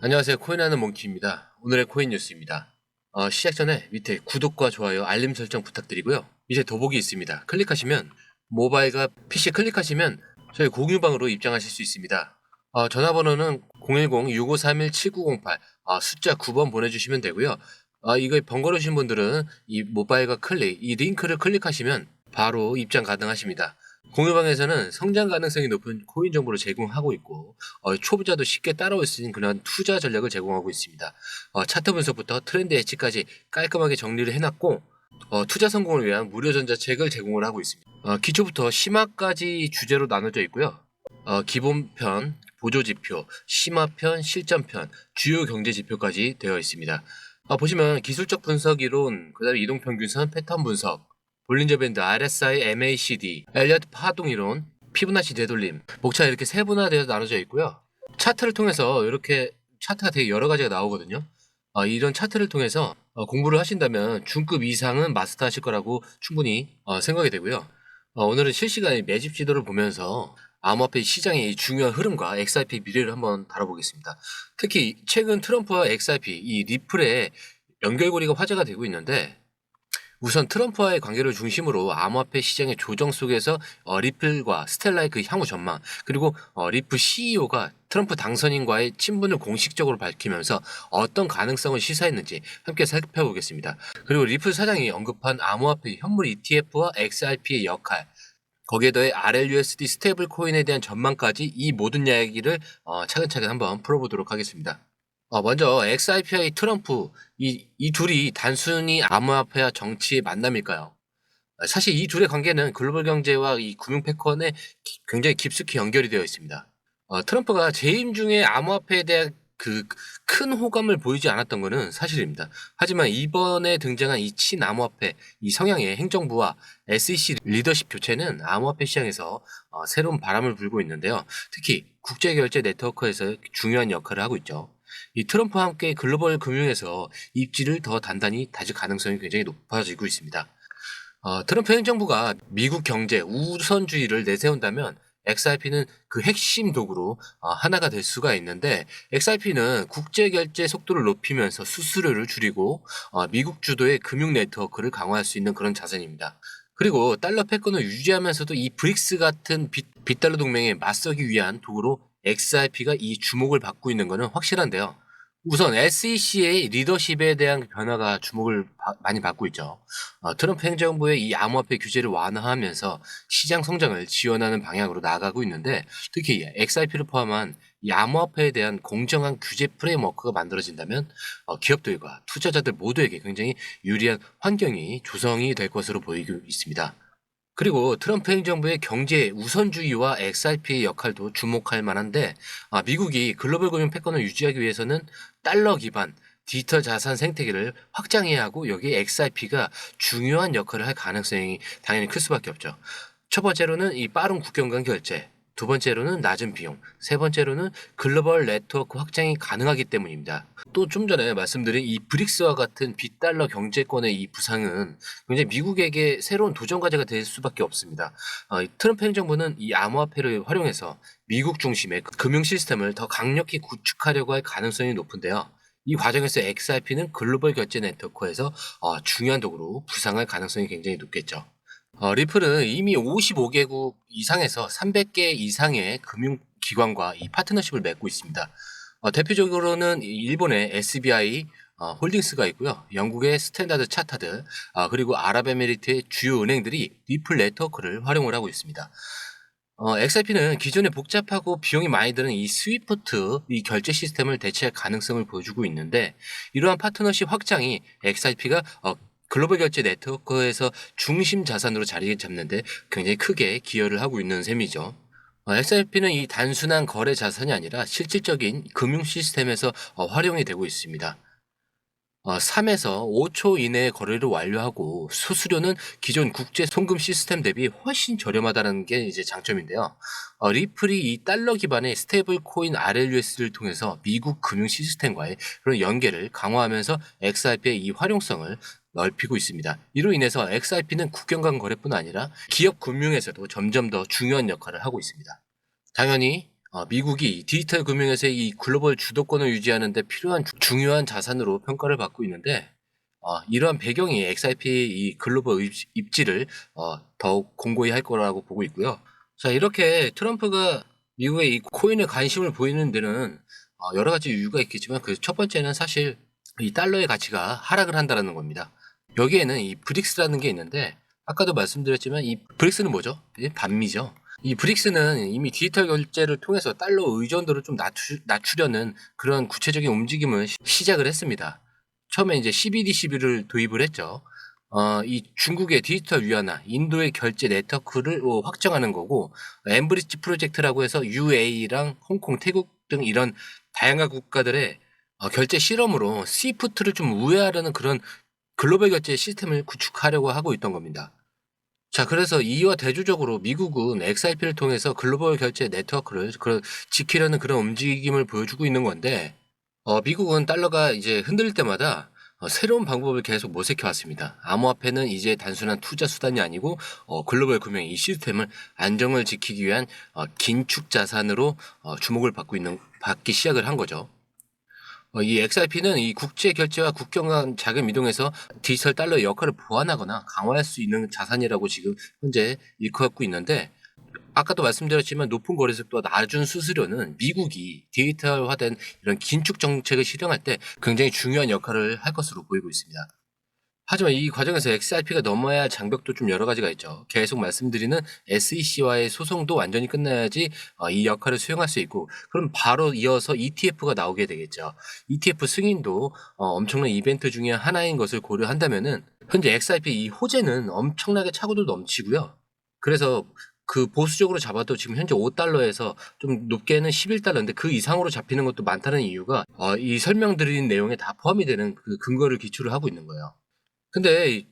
안녕하세요. 코인하는 몽키입니다. 오늘의 코인 뉴스입니다. 시작 전에 밑에 구독과 좋아요, 알림 설정 부탁드리고요. 이제 더보기 있습니다. 클릭하시면 모바일과 PC 클릭하시면 저희 공유방으로 입장하실 수 있습니다. 전화번호는 010-6531-7908 숫자 9번 보내주시면 되고요. 이거 번거로우신 분들은 이 모바일과 이 링크를 클릭하시면 바로 입장 가능하십니다. 공유방에서는 성장 가능성이 높은 코인 정보를 제공하고 있고 초보자도 쉽게 따라올 수 있는 그런 투자 전략을 제공하고 있습니다. 차트 분석부터 트렌드 예측까지 깔끔하게 정리를 해놨고 투자 성공을 위한 무료 전자책을 제공을 하고 있습니다. 기초부터 심화까지 주제로 나눠져 있고요. 기본편, 보조지표, 심화편, 실전편, 주요 경제지표까지 되어 있습니다. 보시면 기술적 분석 이론, 그 다음에 이동평균선, 패턴 분석, 볼린저 밴드, RSI, MACD, 엘리어트 파동 이론, 피부나치 되돌림, 목차 이렇게 세분화되어 나눠져 있고요. 차트를 통해서 이렇게 차트가 되게 여러 가지가 나오거든요. 이런 차트를 통해서 공부를 하신다면 중급 이상은 마스터하실 거라고 충분히 생각이 되고요. 오늘은 실시간에 매집 지도를 보면서 암호화폐 시장의 중요한 흐름과 XRP 미래를 한번 다뤄보겠습니다. 특히 최근 트럼프와 XRP, 이 리플의 연결고리가 화제가 되고 있는데 우선 트럼프와의 관계를 중심으로 암호화폐 시장의 조정 속에서 리플과 스텔라의 그 향후 전망, 그리고 리플 CEO가 트럼프 당선인과의 친분을 공식적으로 밝히면서 어떤 가능성을 시사했는지 함께 살펴보겠습니다. 그리고 리플 사장이 언급한 암호화폐 현물 ETF와 XRP의 역할, 거기에 더해 RLUSD 스테이블 코인에 대한 전망까지 이 모든 이야기를 차근차근 한번 풀어보도록 하겠습니다. 먼저 XRP와 트럼프 이 둘이 단순히 암호화폐와 정치의 만남일까요? 사실 이 둘의 관계는 글로벌 경제와 이 금융 패권에 굉장히 깊숙이 연결이 되어 있습니다. 트럼프가 재임 중에 암호화폐에 대한 그 큰 호감을 보이지 않았던 것은 사실입니다. 하지만 이번에 등장한 이 친암호화폐, 이 성향의 행정부와 SEC 리더십 교체는 암호화폐 시장에서 새로운 바람을 불고 있는데요. 특히 국제결제 네트워크에서 중요한 역할을 하고 있죠. 이 트럼프와 함께 글로벌 금융에서 입지를 더 단단히 다질 가능성이 굉장히 높아지고 있습니다. 트럼프 행정부가 미국 경제 우선주의를 내세운다면 XRP는 그 핵심 도구로 하나가 될 수가 있는데 XRP는 국제결제 속도를 높이면서 수수료를 줄이고 미국 주도의 금융 네트워크를 강화할 수 있는 그런 자산입니다. 그리고 달러 패권을 유지하면서도 이 브릭스 같은 빗달러 동맹에 맞서기 위한 도구로 XRP가 이 주목을 받고 있는 것은 확실한데요. 우선 SEC의 리더십에 대한 변화가 주목을 많이 받고 있죠. 트럼프 행정부의 이 암호화폐 규제를 완화하면서 시장 성장을 지원하는 방향으로 나아가고 있는데 특히 XRP를 포함한 이 암호화폐에 대한 공정한 규제 프레임워크가 만들어진다면 기업들과 투자자들 모두에게 굉장히 유리한 환경이 조성이 될 것으로 보이고 있습니다. 그리고 트럼프 행정부의 경제 우선주의와 XRP의 역할도 주목할 만한데 미국이 글로벌 금융 패권을 유지하기 위해서는 달러 기반 디지털 자산 생태계를 확장해야 하고 여기에 XRP가 중요한 역할을 할 가능성이 당연히 클 수밖에 없죠. 첫 번째로는 이 빠른 국경 간 결제, 두 번째로는 낮은 비용, 세 번째로는 글로벌 네트워크 확장이 가능하기 때문입니다. 또 좀 전에 말씀드린 이 브릭스와 같은 빗달러 경제권의 이 부상은 굉장히 미국에게 새로운 도전 과제가 될 수밖에 없습니다. 트럼프 행정부는 이 암호화폐를 활용해서 미국 중심의 금융 시스템을 더 강력히 구축하려고 할 가능성이 높은데요. 이 과정에서 XRP는 글로벌 결제 네트워크에서 중요한 도구로 부상할 가능성이 굉장히 높겠죠. 리플은 이미 55개국 이상에서 300개 이상의 금융기관과 이 파트너십을 맺고 있습니다. 대표적으로는 일본의 SBI 홀딩스가 있고요. 영국의 스탠다드 차타드, 그리고 아랍에미리트의 주요 은행들이 리플 네트워크를 활용을 하고 있습니다. XRP는 기존에 복잡하고 비용이 많이 드는 이 스위프트 이 결제 시스템을 대체할 가능성을 보여주고 있는데 이러한 파트너십 확장이 XRP가 글로벌 결제 네트워크에서 중심 자산으로 자리 잡는데 굉장히 크게 기여를 하고 있는 셈이죠. XRP는 이 단순한 거래 자산이 아니라 실질적인 금융 시스템에서 활용이 되고 있습니다. 3에서 5초 이내에 거래를 완료하고 수수료는 기존 국제 송금 시스템 대비 훨씬 저렴하다는 게 이제 장점인데요. 리플이 이 달러 기반의 스테이블 코인 RLUS를 통해서 미국 금융 시스템과의 그런 연계를 강화하면서 XRP의 이 활용성을 넓히고 있습니다. 이로 인해서 XRP는 국경 간 거래뿐 아니라 기업 금융에서도 점점 더 중요한 역할을 하고 있습니다. 당연히 미국이 디지털 금융에서의 이 글로벌 주도권을 유지하는 데 필요한 중요한 자산으로 평가를 받고 있는데, 이러한 배경이 XRP 이 글로벌 입지를 더욱 공고히 할 거라고 보고 있고요. 자, 이렇게 트럼프가 미국의 이 코인에 관심을 보이는 데는 여러 가지 이유가 있겠지만, 그 첫 번째는 사실 이 달러의 가치가 하락을 한다는 겁니다. 여기에는 이 브릭스라는 게 있는데, 아까도 말씀드렸지만 이 브릭스는 뭐죠? 반미죠. 이 브릭스는 이미 디지털 결제를 통해서 달러 의존도를 좀 낮추려는 그런 구체적인 움직임을 시작을 했습니다. 처음에 이제 CBDC를 도입을 했죠. 이 중국의 디지털 위안화, 인도의 결제 네트워크를 확정하는 거고, 엠브리지 프로젝트라고 해서 UAE랑 홍콩, 태국 등 이런 다양한 국가들의 결제 실험으로 스위프트를 좀 우회하려는 그런 글로벌 결제 시스템을 구축하려고 하고 있던 겁니다. 자, 그래서 이와 대조적으로 미국은 XRP를 통해서 글로벌 결제 네트워크를 지키려는 그런 움직임을 보여주고 있는 건데, 미국은 달러가 이제 흔들릴 때마다 새로운 방법을 계속 모색해 왔습니다. 암호화폐는 이제 단순한 투자 수단이 아니고 글로벌 금융 이 시스템을 안정을 지키기 위한 긴축 자산으로 주목을 받기 시작을 한 거죠. 이 XRP는 이 국제 결제와 국경 간 자금 이동에서 디지털 달러의 역할을 보완하거나 강화할 수 있는 자산이라고 지금 현재 일컬고 있는데, 아까도 말씀드렸지만 높은 거래속도와 낮은 수수료는 미국이 디지털화된 이런 긴축 정책을 실행할 때 굉장히 중요한 역할을 할 것으로 보이고 있습니다. 하지만 이 과정에서 XRP가 넘어야 할 장벽도 좀 여러 가지가 있죠. 계속 말씀드리는 SEC와의 소송도 완전히 끝나야지 이 역할을 수행할 수 있고, 그럼 바로 이어서 ETF가 나오게 되겠죠. ETF 승인도 엄청난 이벤트 중에 하나인 것을 고려한다면은 현재 XRP 이 호재는 엄청나게 차고도 넘치고요. 그래서 그 보수적으로 잡아도 지금 현재 5달러에서 좀 높게는 11달러인데 그 이상으로 잡히는 것도 많다는 이유가 이 설명드린 내용에 다 포함이 되는 그 근거를 기초로 하고 있는 거예요. 근데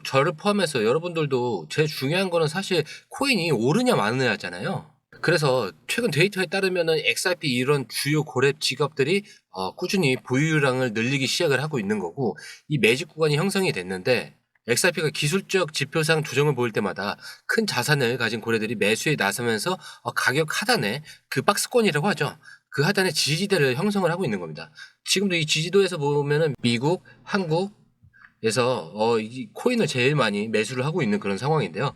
저를 포함해서 여러분들도 제일 중요한 거는 사실 코인이 오르냐 마느냐잖아요. 그래서 최근 데이터에 따르면은 XRP 이런 주요 고렙 지갑들이 꾸준히 보유량을 늘리기 시작을 하고 있는 거고, 이 매집 구간이 형성이 됐는데, XRP가 기술적 지표상 조정을 보일 때마다 큰 자산을 가진 고래들이 매수에 나서면서 가격 하단에 그 박스권이라고 하죠. 그 하단에 지지대를 형성을 하고 있는 겁니다. 지금도 이 지지도에서 보면은 미국, 한국, 그래서 이 코인을 제일 많이 매수를 하고 있는 그런 상황인데요.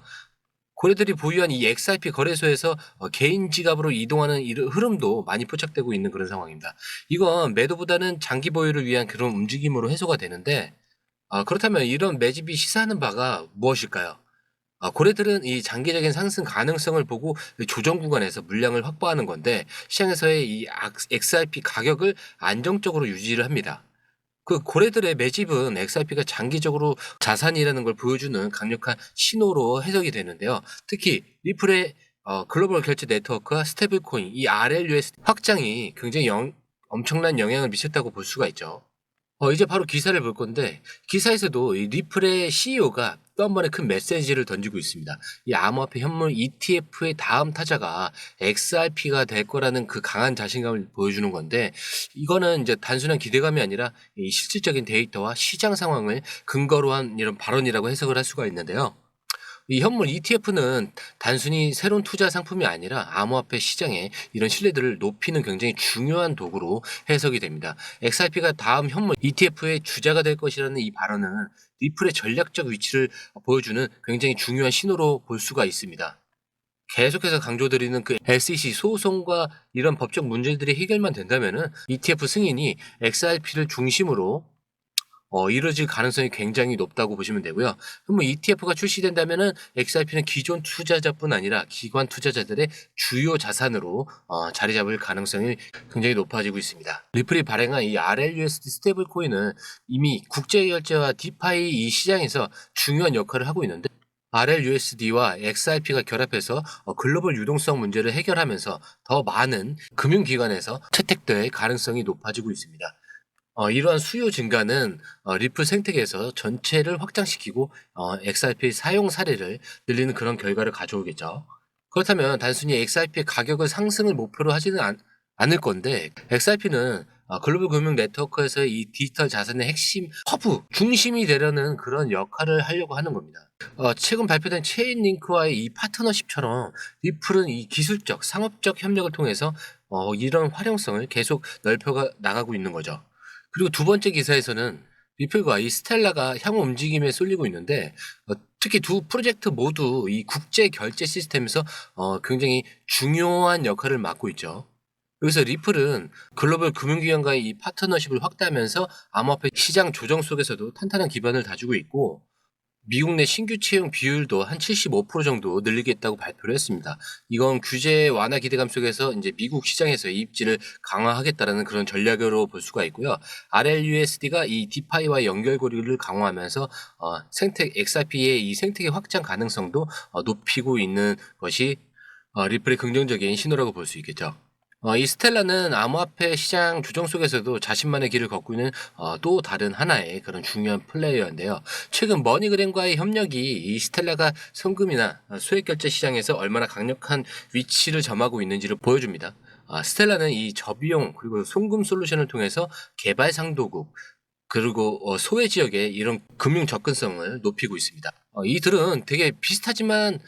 고래들이 보유한 이 XRP 거래소에서 개인 지갑으로 이동하는 흐름도 많이 포착되고 있는 그런 상황입니다. 이건 매도보다는 장기 보유를 위한 그런 움직임으로 해소가 되는데, 그렇다면 이런 매집이 시사하는 바가 무엇일까요? 고래들은 이 장기적인 상승 가능성을 보고 조정 구간에서 물량을 확보하는 건데, 시장에서의 이 XRP 가격을 안정적으로 유지를 합니다. 그 고래들의 매집은 XRP가 장기적으로 자산이라는 걸 보여주는 강력한 신호로 해석이 되는데요. 특히 리플의 글로벌 결제 네트워크와 스테이블코인 이 RLUSD 확장이 굉장히 엄청난 영향을 미쳤다고 볼 수가 있죠. 이제 바로 기사를 볼 건데, 기사에서도 이 리플의 CEO가 또 한 번의 큰 메시지를 던지고 있습니다. 이 암호화폐 현물 ETF의 다음 타자가 XRP가 될 거라는 그 강한 자신감을 보여주는 건데, 이거는 이제 단순한 기대감이 아니라 이 실질적인 데이터와 시장 상황을 근거로 한 이런 발언이라고 해석을 할 수가 있는데요. 이 현물 ETF는 단순히 새로운 투자 상품이 아니라 암호화폐 시장의 이런 신뢰도를 높이는 굉장히 중요한 도구로 해석이 됩니다. XRP가 다음 현물 ETF의 주자가 될 것이라는 이 발언은 리플의 전략적 위치를 보여주는 굉장히 중요한 신호로 볼 수가 있습니다. 계속해서 강조드리는 그 SEC 소송과 이런 법적 문제들이 해결만 된다면은 ETF 승인이 XRP를 중심으로 이루어질 가능성이 굉장히 높다고 보시면 되고요. 그럼 ETF가 출시된다면은 XRP는 기존 투자자뿐 아니라 기관 투자자들의 주요 자산으로 자리 잡을 가능성이 굉장히 높아지고 있습니다. 리플이 발행한 이 RLUSD 스테이블 코인은 이미 국제 결제와 디파이 이 시장에서 중요한 역할을 하고 있는데, RLUSD와 XRP가 결합해서 글로벌 유동성 문제를 해결하면서 더 많은 금융기관에서 채택될 가능성이 높아지고 있습니다. 이러한 수요 증가는 리플 생태계에서 전체를 확장시키고 XRP 사용 사례를 늘리는 그런 결과를 가져오겠죠. 그렇다면 단순히 XRP의 가격을 상승을 목표로 하지는 않을 건데, XRP는 글로벌 금융 네트워크에서의 이 디지털 자산의 핵심 허브, 중심이 되려는 그런 역할을 하려고 하는 겁니다. 최근 발표된 체인링크와의 이 파트너십처럼 리플은 이 기술적, 상업적 협력을 통해서 이런 활용성을 계속 넓혀 나가고 있는 거죠. 그리고 두 번째 기사에서는 리플과 이 스텔라가 향후 움직임에 쏠리고 있는데, 특히 두 프로젝트 모두 이 국제 결제 시스템에서 굉장히 중요한 역할을 맡고 있죠. 여기서 리플은 글로벌 금융기관과의 이 파트너십을 확대하면서 암호화폐 시장 조정 속에서도 탄탄한 기반을 다지고 있고, 미국 내 신규 채용 비율도 한 75% 정도 늘리겠다고 발표를 했습니다. 이건 규제 완화 기대감 속에서 이제 미국 시장에서 입지를 강화하겠다라는 그런 전략으로 볼 수가 있고요. RLUSD가 이 디파이와 연결고리를 강화하면서 생태 XRP의 이 생태계 확장 가능성도 높이고 있는 것이 리플의 긍정적인 신호라고 볼 수 있겠죠. 이 스텔라는 암호화폐 시장 조정 속에서도 자신만의 길을 걷고 있는 또 다른 하나의 그런 중요한 플레이어인데요. 최근 머니그램과의 협력이 이 스텔라가 송금이나 소액결제 시장에서 얼마나 강력한 위치를 점하고 있는지를 보여줍니다. 스텔라는 이 저비용 그리고 송금 솔루션을 통해서 개발상도국 그리고 소외 지역의 이런 금융 접근성을 높이고 있습니다. 이들은 되게 비슷하지만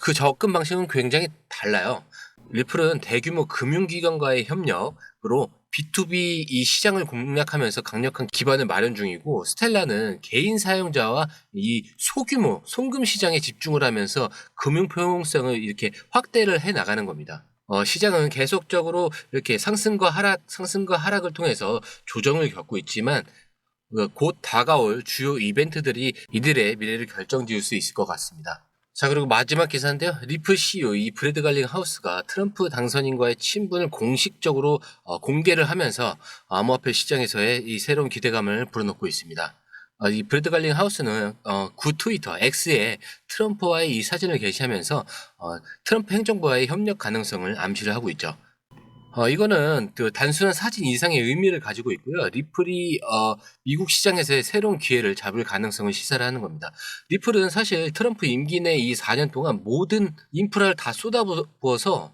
그 접근 방식은 굉장히 달라요. 리플은 대규모 금융기관과의 협력으로 B2B 이 시장을 공략하면서 강력한 기반을 마련 중이고, 스텔라는 개인 사용자와 이 소규모 송금 시장에 집중을 하면서 금융 포용성을 이렇게 확대를 해 나가는 겁니다. 시장은 계속적으로 이렇게 상승과 하락을 통해서 조정을 겪고 있지만, 곧 다가올 주요 이벤트들이 이들의 미래를 결정지을 수 있을 것 같습니다. 자, 그리고 마지막 기사인데요. 리플 CEO 이 브래드 갈링 하우스가 트럼프 당선인과의 친분을 공식적으로 공개를 하면서 암호화폐 시장에서의 이 새로운 기대감을 불어넣고 있습니다. 이 브래드 갈링 하우스는 구 트위터 X에 트럼프와의 이 사진을 게시하면서 트럼프 행정부와의 협력 가능성을 암시를 하고 있죠. 이거는 그 단순한 사진 이상의 의미를 가지고 있고요. 리플이 미국 시장에서의 새로운 기회를 잡을 가능성을 시사를 하는 겁니다. 리플은 사실 트럼프 임기 내 이 4년 동안 모든 인프라를 다 쏟아부어서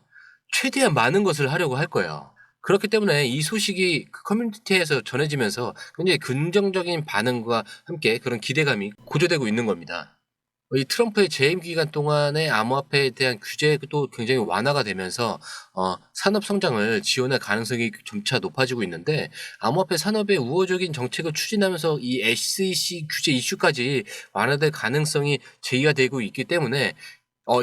최대한 많은 것을 하려고 할 거예요. 그렇기 때문에 이 소식이 그 커뮤니티에서 전해지면서 굉장히 긍정적인 반응과 함께 그런 기대감이 고조되고 있는 겁니다. 이 트럼프의 재임 기간 동안에 암호화폐에 대한 규제도 굉장히 완화가 되면서 산업 성장을 지원할 가능성이 점차 높아지고 있는데, 암호화폐 산업의 우호적인 정책을 추진하면서 이 SEC 규제 이슈까지 완화될 가능성이 제기가 되고 있기 때문에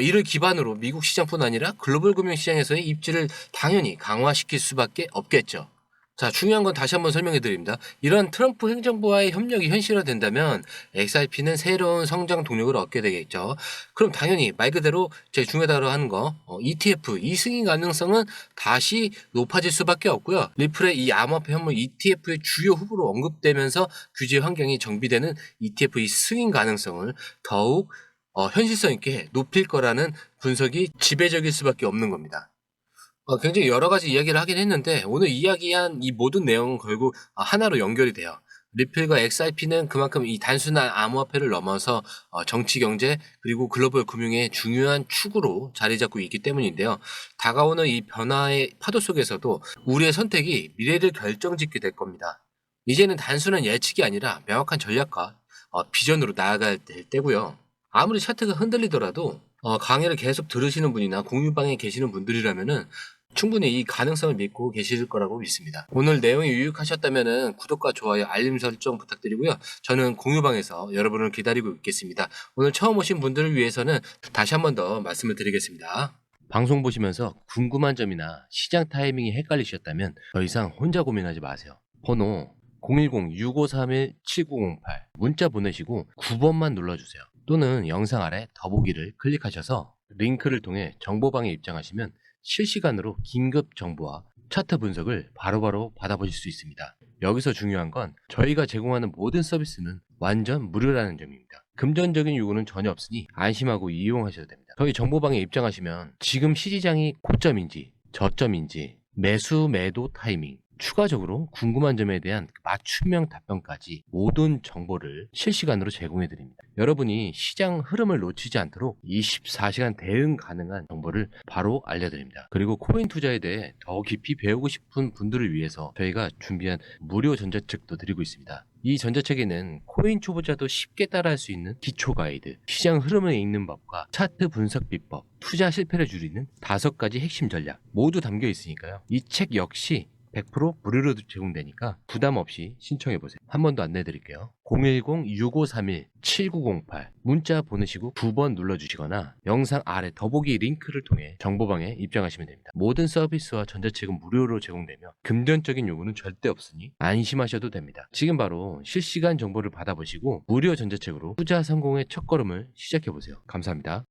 이를 기반으로 미국 시장뿐 아니라 글로벌 금융 시장에서의 입지를 당연히 강화시킬 수밖에 없겠죠. 자, 중요한 건 다시 한번 설명해 드립니다. 이런 트럼프 행정부와의 협력이 현실화된다면 XRP는 새로운 성장 동력을 얻게 되겠죠. 그럼 당연히 말 그대로 제일 중요하다고 하는 거 ETF 이 승인 가능성은 다시 높아질 수밖에 없고요. 리플의 이 암호화폐 현물 ETF의 주요 후보로 언급되면서 규제 환경이 정비되는 ETF 이 승인 가능성을 더욱 현실성 있게 높일 거라는 분석이 지배적일 수밖에 없는 겁니다. 굉장히 여러 가지 이야기를 하긴 했는데, 오늘 이야기한 이 모든 내용은 결국 하나로 연결이 돼요. 리플과 XRP는 그만큼 이 단순한 암호화폐를 넘어서 정치, 경제, 그리고 글로벌 금융의 중요한 축으로 자리 잡고 있기 때문인데요. 다가오는 이 변화의 파도 속에서도 우리의 선택이 미래를 결정짓게 될 겁니다. 이제는 단순한 예측이 아니라 명확한 전략과 비전으로 나아갈 때고요. 아무리 차트가 흔들리더라도 강의를 계속 들으시는 분이나 공유방에 계시는 분들이라면은 충분히 이 가능성을 믿고 계실 거라고 믿습니다. 오늘 내용이 유익하셨다면 구독과 좋아요, 알림 설정 부탁드리고요. 저는 공유방에서 여러분을 기다리고 있겠습니다. 오늘 처음 오신 분들을 위해서는 다시 한 번 더 말씀을 드리겠습니다. 방송 보시면서 궁금한 점이나 시장 타이밍이 헷갈리셨다면 더 이상 혼자 고민하지 마세요. 번호 010-6531-7908 문자 보내시고 9번만 눌러주세요. 또는 영상 아래 더보기를 클릭하셔서 링크를 통해 정보방에 입장하시면 실시간으로 긴급 정보와 차트 분석을 바로바로 받아보실 수 있습니다. 여기서 중요한 건 저희가 제공하는 모든 서비스는 완전 무료라는 점입니다. 금전적인 요구는 전혀 없으니 안심하고 이용하셔도 됩니다. 저희 정보방에 입장하시면 지금 시장이 고점인지 저점인지 매수 매도 타이밍, 추가적으로 궁금한 점에 대한 맞춤형 답변까지 모든 정보를 실시간으로 제공해 드립니다. 여러분이 시장 흐름을 놓치지 않도록 24시간 대응 가능한 정보를 바로 알려드립니다. 그리고 코인 투자에 대해 더 깊이 배우고 싶은 분들을 위해서 저희가 준비한 무료 전자책도 드리고 있습니다. 이 전자책에는 코인 초보자도 쉽게 따라할 수 있는 기초 가이드, 시장 흐름을 읽는 법과 차트 분석 비법, 투자 실패를 줄이는 5가지 핵심 전략 모두 담겨 있으니까요. 이 책 역시 100% 무료로 제공되니까 부담 없이 신청해 보세요. 한 번 더 안내 드릴게요. 010-6531-7908 문자 보내시고 2번 눌러주시거나 영상 아래 더보기 링크를 통해 정보방에 입장하시면 됩니다. 모든 서비스와 전자책은 무료로 제공되며 금전적인 요구는 절대 없으니 안심하셔도 됩니다. 지금 바로 실시간 정보를 받아보시고 무료 전자책으로 투자 성공의 첫걸음을 시작해 보세요. 감사합니다.